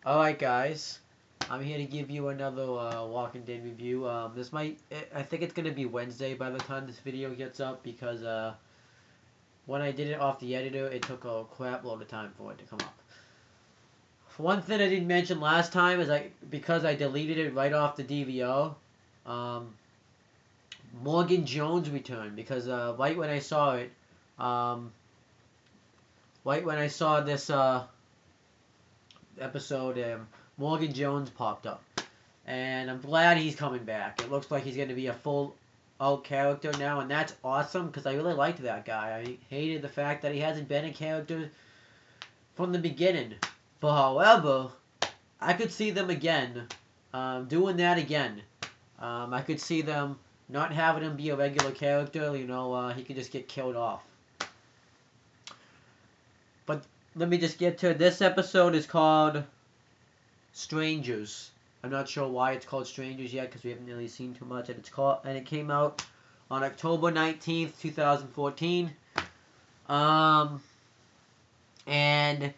Alright guys, I'm here to give you another Walking Dead review. I think it's going to be Wednesday by the time this video gets up because when I did it off the editor, it took a crap load of time for it to come up. One thing I didn't mention last time is because I deleted it right off the DVR, Morgan Jones returned because right when I saw it, right when I saw this episode, Morgan Jones popped up. And I'm glad he's coming back. It looks like he's going to be a full-out character now, and that's awesome because I really liked that guy. I hated the fact that he hasn't been a character from the beginning. But however, I could see them again, doing that again. I could see them not having him be a regular character. He could just get killed off. But let me just get to it. This episode is called Strangers. I'm not sure why it's called Strangers yet because we haven't really seen too much. And it came out on October 19th, 2014. And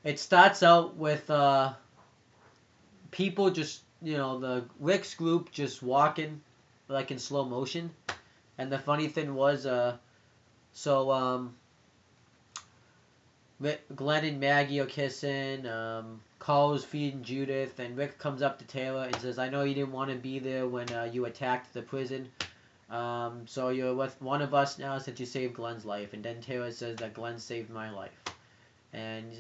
it starts out with people just, the Rick's group just walking like in slow motion. And the funny thing was, Glenn and Maggie are kissing. Carl's feeding Judith, and Rick comes up to Taylor and says, "I know you didn't want to be there when you attacked the prison. So you're with one of us now since you saved Glenn's life." And then Taylor says that Glenn saved my life. And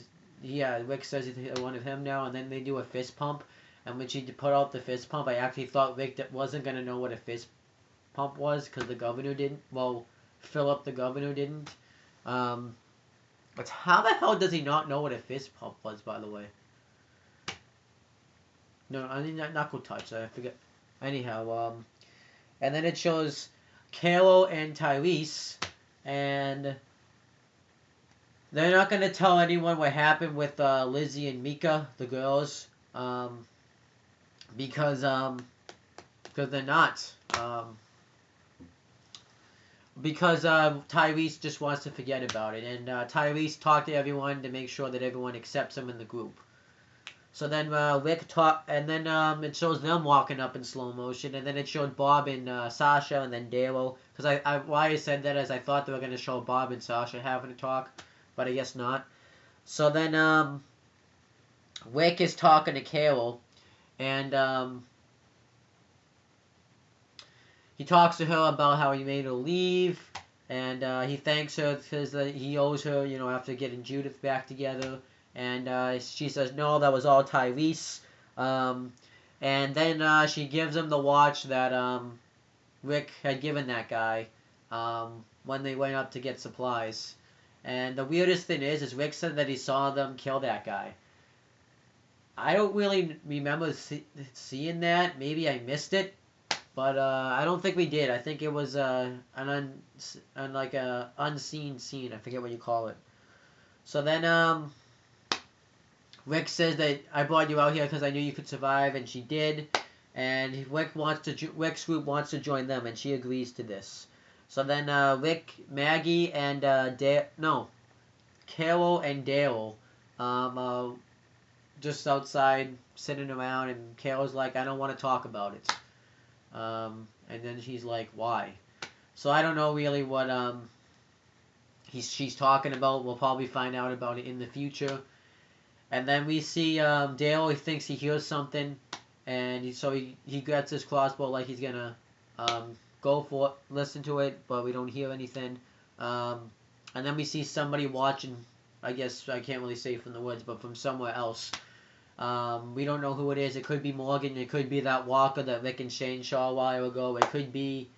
yeah, Rick says he's one of him now, and then they do a fist pump. And when she put out the fist pump, I actually thought Rick wasn't going to know what a fist pump was because the governor didn't. Well, Philip, the governor, didn't. But how the hell does he not know what a fist pump was, by the way? No, I mean knuckle touch. I forget. Anyhow, and then it shows Carol and Tyrese, and they're not gonna tell anyone what happened with Lizzie and Mika, the girls, because they're not. Because Tyrese just wants to forget about it, and Tyrese talked to everyone to make sure that everyone accepts him in the group. So then Rick and then it shows them walking up in slow motion, and then it showed Bob and Sasha, and then Daryl. Because why I said that is I thought they were going to show Bob and Sasha having a talk, but I guess not. So then Rick is talking to Carol, and he talks to her about how he made her leave, and he thanks her because he owes her, after getting Judith back together. And she says, no, that was all Tyrese. And then she gives him the watch that Rick had given that guy when they went up to get supplies. And the weirdest thing is Rick said that he saw them kill that guy. I don't really remember seeing that. Maybe I missed it. But I don't think we did. I think it was an unseen scene. I forget what you call it. So then Rick says that I brought you out here because I knew you could survive, and she did. And Rick's group wants to join them, and she agrees to this. So then Rick, Maggie, and Carol and Daryl just outside sitting around, and Carol's like, I don't want to talk about it. And then she's like, why? So I don't know really what she's talking about. We'll probably find out about it in the future. And then we see Dale. He thinks he hears something, and he gets his crossbow like he's gonna go for it, listen to it, but we don't hear anything. And then we see somebody watching. I guess I can't really say from the woods, but from somewhere else. We don't know who it is. It could be Morgan. It could be that walker that Rick and Shane saw a while ago. It could be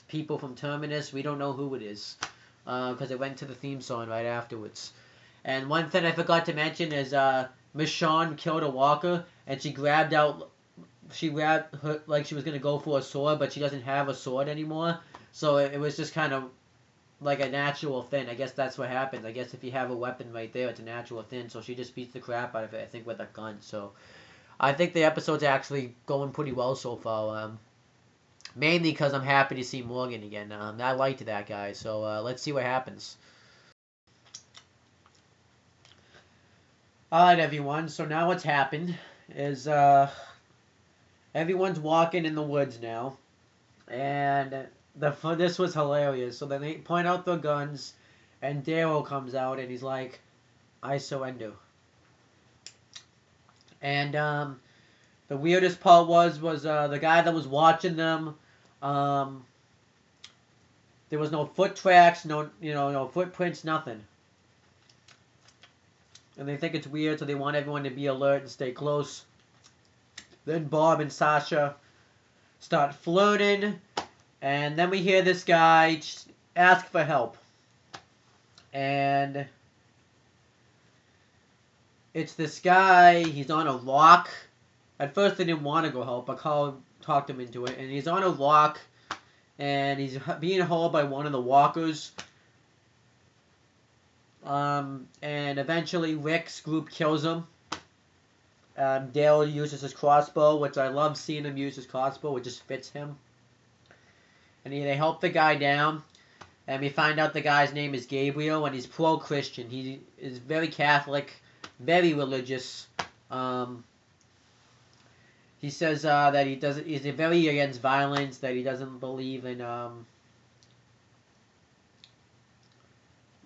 people from Terminus. We don't know who it is because it went to the theme song right afterwards. And one thing I forgot to mention is Michonne killed a walker, and she grabbed her like she was going to go for a sword, but she doesn't have a sword anymore. So it was just kind of like a natural thing. I guess that's what happens. I guess if you have a weapon right there, it's a natural thing. So she just beats the crap out of it, I think, with a gun. So I think the episode's actually going pretty well so far. Mainly because I'm happy to see Morgan again. I liked that guy. So let's see what happens. Alright, everyone. So now what's happened is everyone's walking in the woods now, and this was hilarious. So then they point out the guns, and Daryl comes out, and he's like, "I surrender." And the weirdest part was the guy that was watching them. Um, there was no foot tracks, no footprints, nothing. And they think it's weird, so they want everyone to be alert and stay close. Then Bob and Sasha start flirting, and then we hear this guy ask for help. And it's this guy, he's on a rock. At first they didn't want to go help, but Carl talked him into it. And he's on a rock, and he's being hauled by one of the walkers. And eventually Rick's group kills him. Dale uses his crossbow, which I love seeing him use his crossbow. It just fits him. And they help the guy down. And we find out the guy's name is Gabriel, and he's pro-Christian. He is very Catholic, very religious. He says that he's very against violence, that he doesn't believe in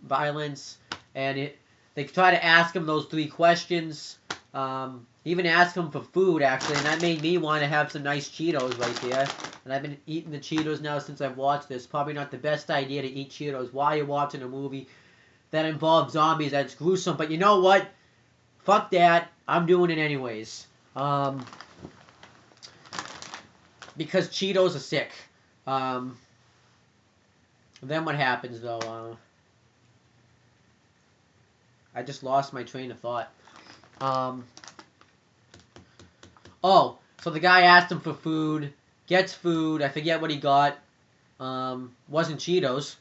violence. And they try to ask him those 3 questions. Even ask him for food, actually, and that made me want to have some nice Cheetos right there. And I've been eating the Cheetos now since I've watched this. Probably not the best idea to eat Cheetos while you're watching a movie that involves zombies. That's gruesome. But you know what? Fuck that. I'm doing it anyways. Because Cheetos are sick. Then what happens, though? I just lost my train of thought. Oh, so the guy asked him for food, gets food, I forget what he got, wasn't Cheetos,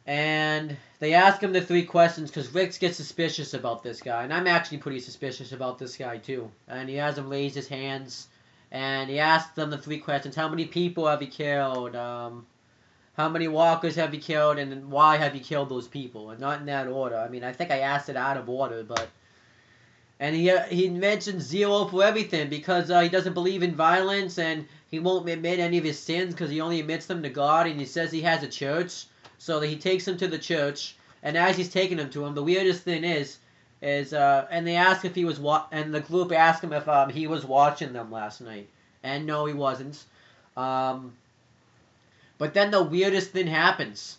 and they ask him the 3 questions, because Rick gets suspicious about this guy, and I'm actually pretty suspicious about this guy too, and he has him raise his hands, and he asks them the 3 questions: how many people have you killed, how many walkers have you killed, and why have you killed those people, and not in that order. I mean, I think I asked it out of order, but... And he mentions 0 for everything because he doesn't believe in violence, and he won't admit any of his sins because he only admits them to God, and he says he has a church. So he takes him to the church, and as he's taking him to him, the weirdest thing is and they ask if he was and the group asked him if he was watching them last night, and no, he wasn't. But then the weirdest thing happens.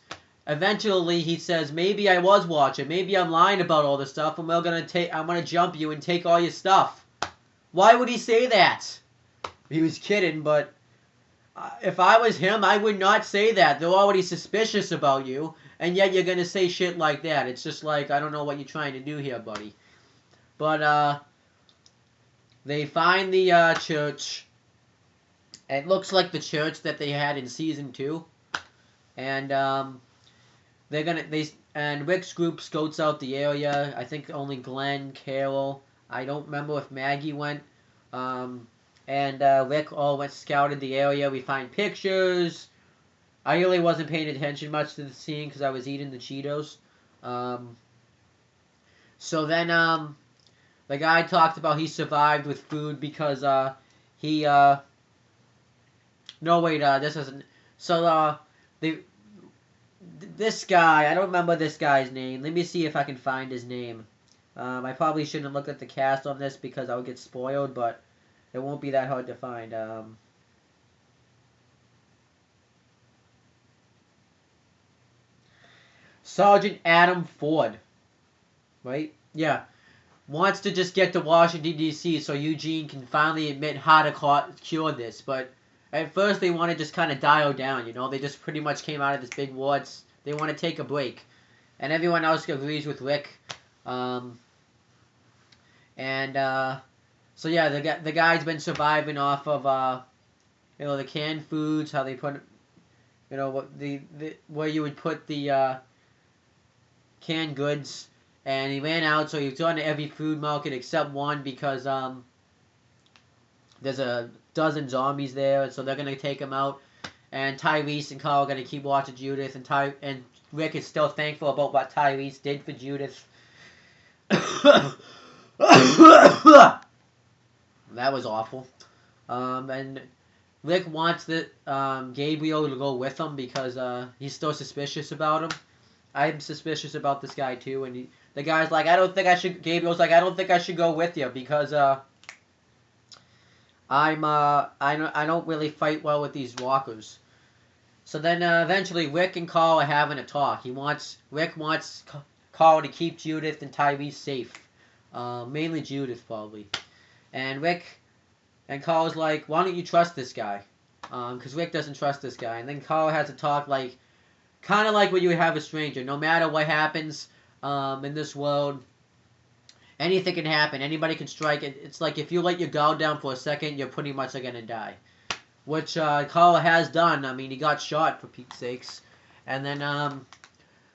Eventually, he says, maybe I was watching. Maybe I'm lying about all this stuff, and I'm gonna jump you and take all your stuff. Why would he say that? He was kidding, but if I was him, I would not say that. They're already suspicious about you, and yet you're gonna say shit like that. It's just like, I don't know what you're trying to do here, buddy. But, they find the, church. It looks like the church that they had in Season 2. And, and Rick's group scouts out the area. I think only Glenn, Carol. I don't remember if Maggie went. And Rick all scouted the area. We find pictures. I really wasn't paying attention much to the scene because I was eating the Cheetos. So then the guy talked about he survived with food because he no wait this isn't. So this guy, I don't remember this guy's name. Let me see if I can find his name. I probably shouldn't look at the cast on this because I'll get spoiled, but it won't be that hard to find. Sergeant Adam Ford. Right? Yeah. Wants to just get to Washington, D.C. so Eugene can finally admit how to cure this, but at first they want to just kind of dial down, you know? They just pretty much came out of this big war. They want to take a break. And everyone else agrees with Rick. So yeah, the guy's been surviving off of, the canned foods, how they put, where you would put the, canned goods. And he ran out, so he's gone to every food market except one because, there's a dozen zombies there, so they're going to take him out. And Tyrese and Carl are going to keep watching Judith, and Rick is still thankful about what Tyrese did for Judith. That was awful. And Rick wants Gabriel to go with him because he's still suspicious about him. I'm suspicious about this guy too, and the guy's like, I don't think I should. Gabriel's like, I don't think I should go with you because I don't really fight well with these walkers. So then eventually Rick and Carl are having a talk. Rick wants Carl to keep Judith and Tyrese safe, mainly Judith probably, and Rick and Carl's like, why don't you trust this guy? Because Rick doesn't trust this guy, and then Carl has a talk like. Kind of like when you have a stranger. No matter what happens in this world, anything can happen. Anybody can strike. It's like if you let your guard down for a second, you're pretty much going to die. Which Carl has done. I mean, he got shot, for Pete's sakes. And then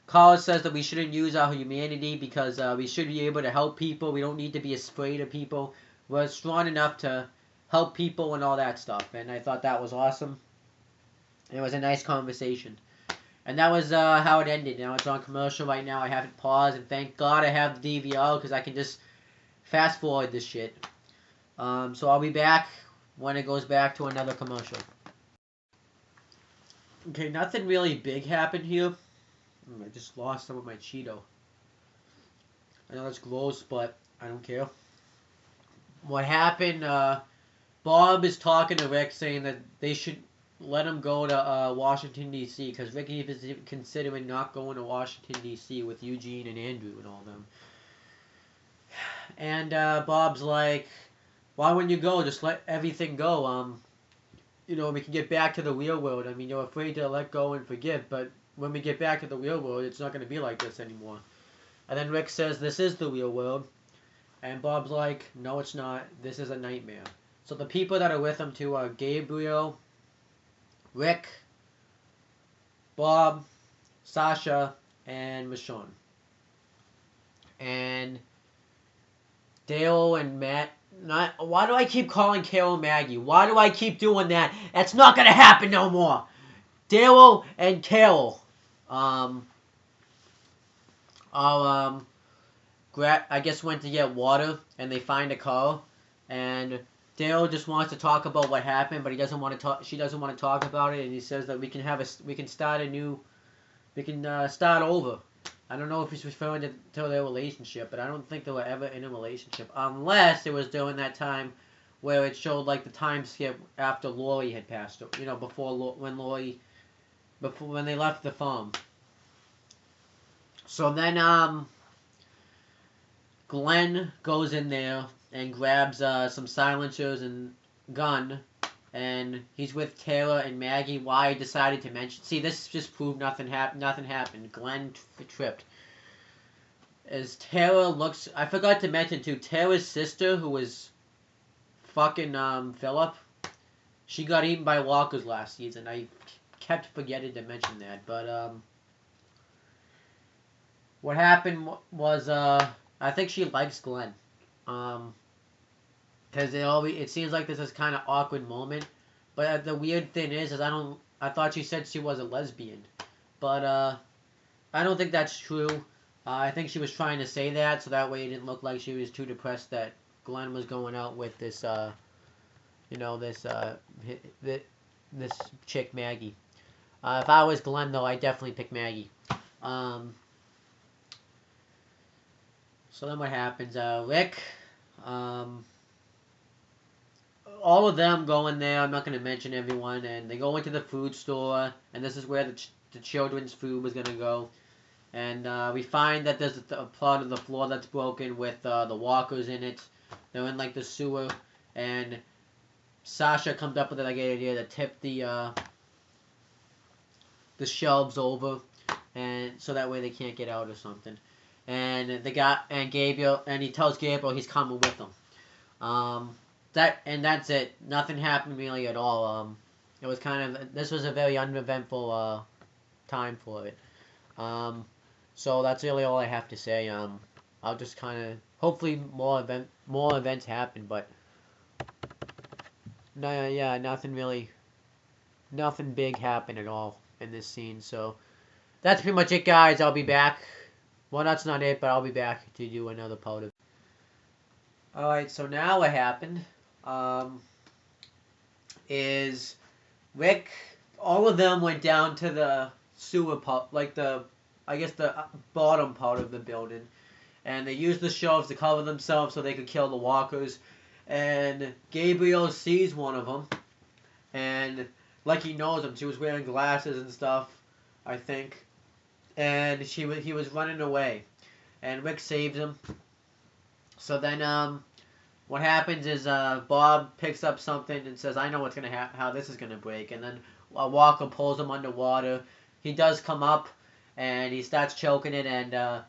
Carl says that we shouldn't use our humanity because we should be able to help people. We don't need to be afraid of people. We're strong enough to help people and all that stuff. And I thought that was awesome. It was a nice conversation. And that was how it ended. Now it's on commercial right now. I have it paused, and thank God I have the DVR because I can just fast forward this shit. So I'll be back when it goes back to another commercial. Okay, nothing really big happened here. I just lost some of my Cheeto. I know that's gross, but I don't care. What happened, Bob is talking to Rick saying that they should let him go to Washington, D.C. because Ricky is considering not going to Washington, D.C. with Eugene and Andrew and all them. And Bob's like, why wouldn't you go? Just let everything go. We can get back to the real world. I mean, you're afraid to let go and forgive, but when we get back to the real world, it's not going to be like this anymore. And then Rick says, this is the real world. And Bob's like, no, it's not. This is a nightmare. So the people that are with him too are Gabriel, Rick, Bob, Sasha, and Michonne. And Dale and Matt. Why do I keep calling Carol Maggie? Why do I keep doing that? That's not going to happen no more. Dale and Carol. I guess went to get water, and they find a car. And Dale just wants to talk about what happened, but he doesn't want to talk. She doesn't want to talk about it, and he says that we can start over. I don't know if he's referring to their relationship, but I don't think they were ever in a relationship, unless it was during that time where it showed like the time skip after Lori had passed. Before when they left the farm. So then Glenn goes in there and grabs some silencers and gun, and he's with Taylor and Maggie. Why I decided to mention... See, this just proved nothing happened. Glenn tripped. As Taylor looks... I forgot to mention, too, Taylor's sister, who was fucking Philip, she got eaten by walkers last season. I kept forgetting to mention that, but what happened was I think she likes Glenn. Because it seems like there's this kind of awkward moment. But the weird thing is I thought she said she was a lesbian. But I don't think that's true. I think she was trying to say that so that way it didn't look like she was too depressed that Glenn was going out with this, this chick Maggie. If I was Glenn though, I'd definitely pick Maggie. So then what happens? Rick, all of them go in there. I'm not going to mention everyone, and they go into the food store, and this is where the children's food was going to go. And we find that there's a part of the floor that's broken with the walkers in it. They're in like the sewer, and Sasha comes up with an idea to tip the shelves over, and so that way they can't get out or something. And Gabriel, and he tells Gabriel he's coming with him. That's it. Nothing happened really at all. It was this was a very uneventful time for it. So that's really all I have to say. I'll just hopefully more events happen, but no, yeah, nothing big happened at all in this scene. So that's pretty much it, guys. I'll be back Well, that's not it, but I'll be back to do another part of it. Alright, so now what happened um, is Rick, all of them went down to the sewer part, like I guess the bottom part of the building, and they used the shelves to cover themselves so they could kill the walkers. And Gabriel sees one of them, and like he knows him, she was wearing glasses and stuff, I think, and he was running away, and Rick saves him. So then what happens is Bob picks up something and says, "I know what's gonna how this is gonna break." And then Walker pulls him underwater. He does come up, and he starts choking it, and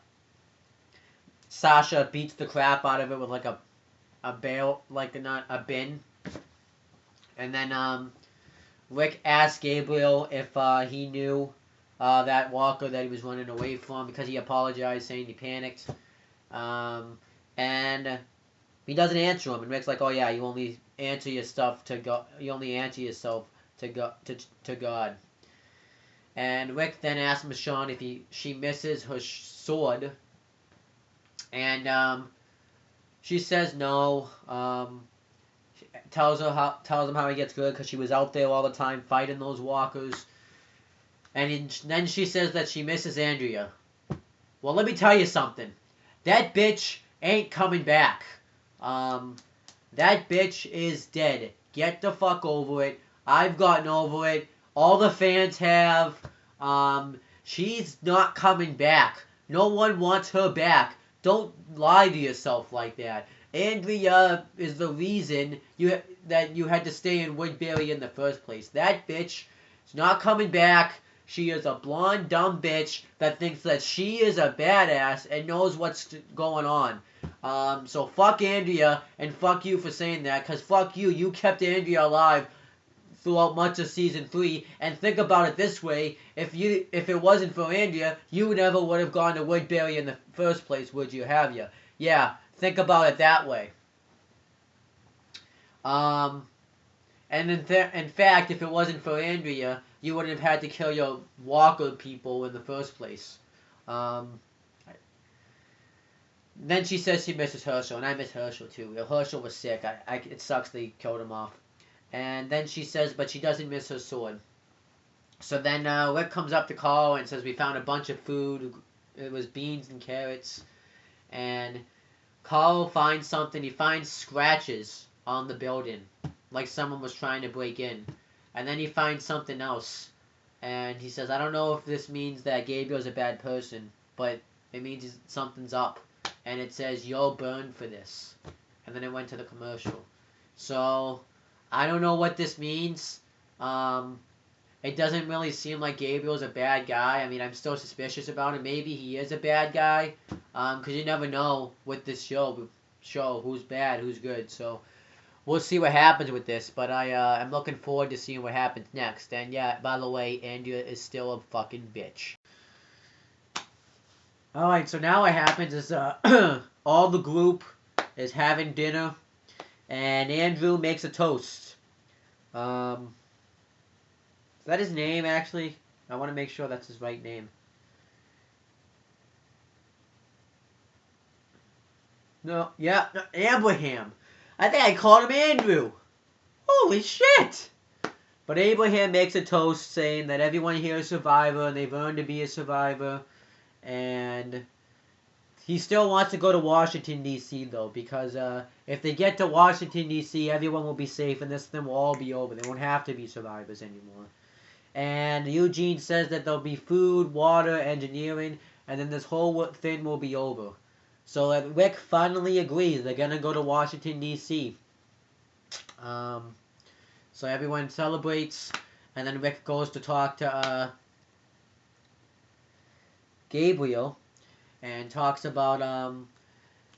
Sasha beats the crap out of it with like a bail, like not a bin. And then Rick asks Gabriel if he knew that Walker that he was running away from, because he apologized, saying he panicked. And he doesn't answer him, and Rick's like, "Oh yeah, you only answer your stuff to God. You only answer yourself to God." And Rick then asks Michonne if she misses her sword, and she says no. Tells him how he gets good because she was out there all the time fighting those walkers. And then she says that she misses Andrea. Well, let me tell you something. That bitch ain't coming back. That bitch is dead. Get the fuck over it. I've gotten over it. All the fans have. She's not coming back. No one wants her back. Don't lie to yourself like that. Andrea is the reason that you had to stay in Woodbury in the first place. That bitch is not coming back. She is a blonde, dumb bitch that thinks that she is a badass and knows what's going on. So fuck Andrea, and fuck you for saying that, because fuck you. You kept Andrea alive throughout much of season 3, and think about it this way: if it wasn't for Andrea, you never would have gone to Woodbury in the first place, would you? Have you? Yeah, think about it that way. And in fact, if it wasn't for Andrea, you wouldn't have had to kill your Walker people in the first place. Then she says she misses Herschel, and I miss Herschel too. Herschel was sick. It sucks they killed him off. And then she says, but she doesn't miss her sword. So then Rick comes up to Carl and says, we found a bunch of food. It was beans and carrots. And Carl finds something. He finds scratches on the building, like someone was trying to break in. And then he finds something else. And he says, I don't know if this means that Gabriel's a bad person, but it means something's up. And it says, you're burned for this. And then it went to the commercial. So I don't know what this means. It doesn't really seem like Gabriel's a bad guy. I mean, I'm still suspicious about him. Maybe he is a bad guy. Because you never know with this show who's bad, who's good. So we'll see what happens with this. But I'm looking forward to seeing what happens next. And yeah, by the way, Andrea is still a fucking bitch. Alright, so now what happens is all the group is having dinner. And Andrew makes a toast. Is that his name, actually? I want to make sure that's his right name. No, yeah, no, Abraham. I think I called him Andrew. Holy shit! But Abraham makes a toast saying that everyone here is a survivor and they've earned to be a survivor. And he still wants to go to Washington, D.C., though, because if they get to Washington, D.C., everyone will be safe and this thing will all be over. They won't have to be survivors anymore. And Eugene says that there'll be food, water, engineering, and then this whole thing will be over. So Rick finally agrees. They're going to go to Washington, D.C. So everyone celebrates, and then Rick goes to talk to Gabriel, and talks about,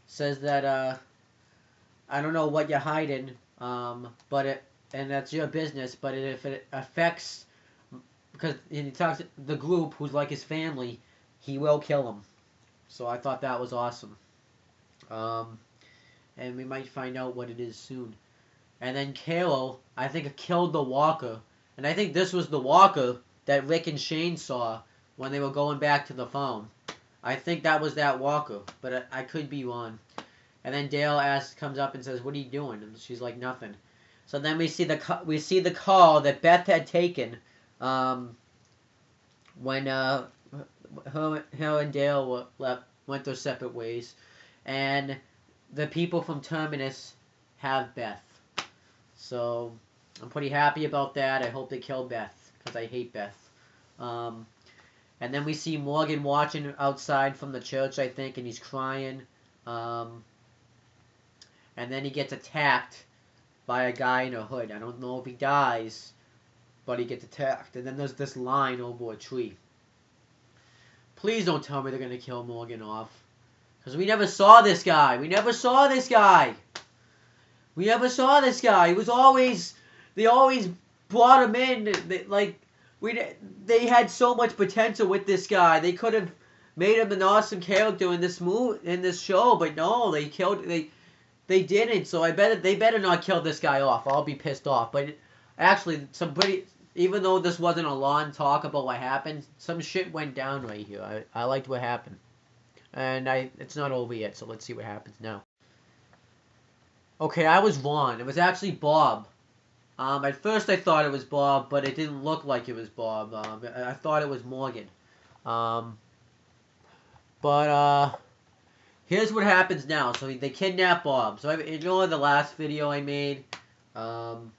says that, I don't know what you're hiding, and that's your business, but if it affects, because he talks to the group, who's like his family, he will kill him. So I thought that was awesome. And we might find out what it is soon. And then Carol, I think, killed the walker. And I think this was the walker that Rick and Shane saw when they were going back to the phone. I think that was that walker, but I could be wrong. And then Dale comes up and says, "What are you doing?" And she's like, "Nothing." So then we see the call that Beth had taken when her and Dale went their separate ways, and the people from Terminus have Beth. So I'm pretty happy about that. I hope they kill Beth because I hate Beth. And then we see Morgan watching outside from the church, I think, and he's crying. And then he gets attacked by a guy in a hood. I don't know if he dies, but he gets attacked. And then there's this line over a tree. Please don't tell me they're going to kill Morgan off. Because we never saw this guy. We never saw this guy. We never saw this guy. He was always... They always brought him in. They had so much potential with this guy. They could have made him an awesome character in this show. But no, they didn't. So they better not kill this guy off. I'll be pissed off. But actually, even though this wasn't a long talk about what happened, some shit went down right here. I liked what happened. And it's not over yet, so let's see what happens now. Okay, I was wrong. It was actually Bob. At first I thought it was Bob, but it didn't look like it was Bob. I thought it was Morgan. Here's what happens now. So they kidnap Bob. So ignore the last video I made. And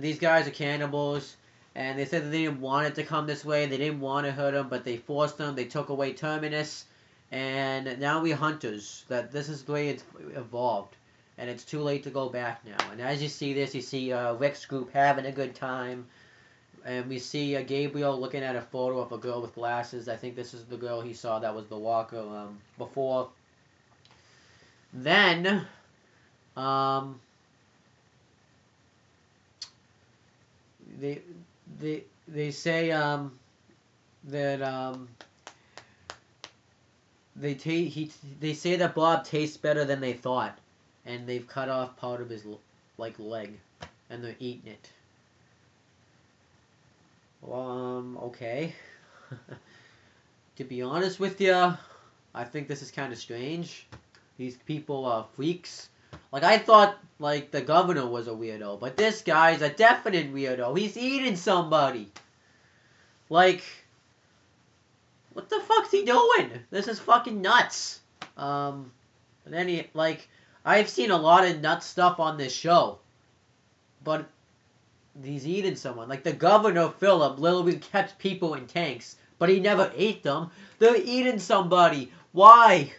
these guys are cannibals. And they said that they didn't want it to come this way. They didn't want to hurt him, but they forced him. They took away Terminus. And now we're hunters. This is the way it's evolved. And it's too late to go back now. And as you see this, you see Rick's group having a good time. And we see Gabriel looking at a photo of a girl with glasses. I think this is the girl he saw that was the walker before. Then, they say that they say that Bob tastes better than they thought, and they've cut off part of his leg, and they're eating it. Okay. To be honest with you, I think this is kind of strange. These people are freaks. I thought, the governor was a weirdo, but this guy's a definite weirdo. He's eating somebody. What the fuck's he doing? This is fucking nuts. And then I've seen a lot of nuts stuff on this show, but he's eating someone. The governor, Philip, literally kept people in tanks, but he never ate them. They're eating somebody. Why?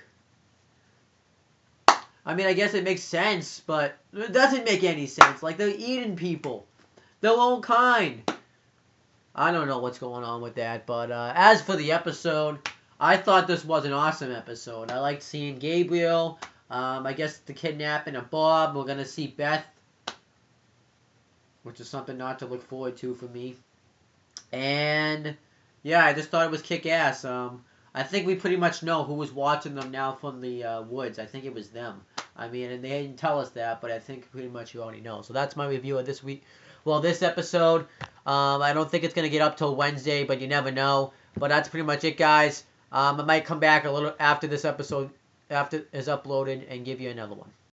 I mean, I guess it makes sense, but it doesn't make any sense. They're eating people. Their own kind. I don't know what's going on with that, but as for the episode, I thought this was an awesome episode. I liked seeing Gabriel. I guess the kidnapping of Bob. We're going to see Beth, which is something not to look forward to for me. And, yeah, I just thought it was kick-ass. I think we pretty much know who was watching them now from the woods. I think it was them. I mean, and they didn't tell us that, but I think pretty much you already know. So that's my review of this week. Well, this episode, I don't think it's going to get up till Wednesday, but you never know. But that's pretty much it, guys. I might come back a little after this episode is uploaded and give you another one.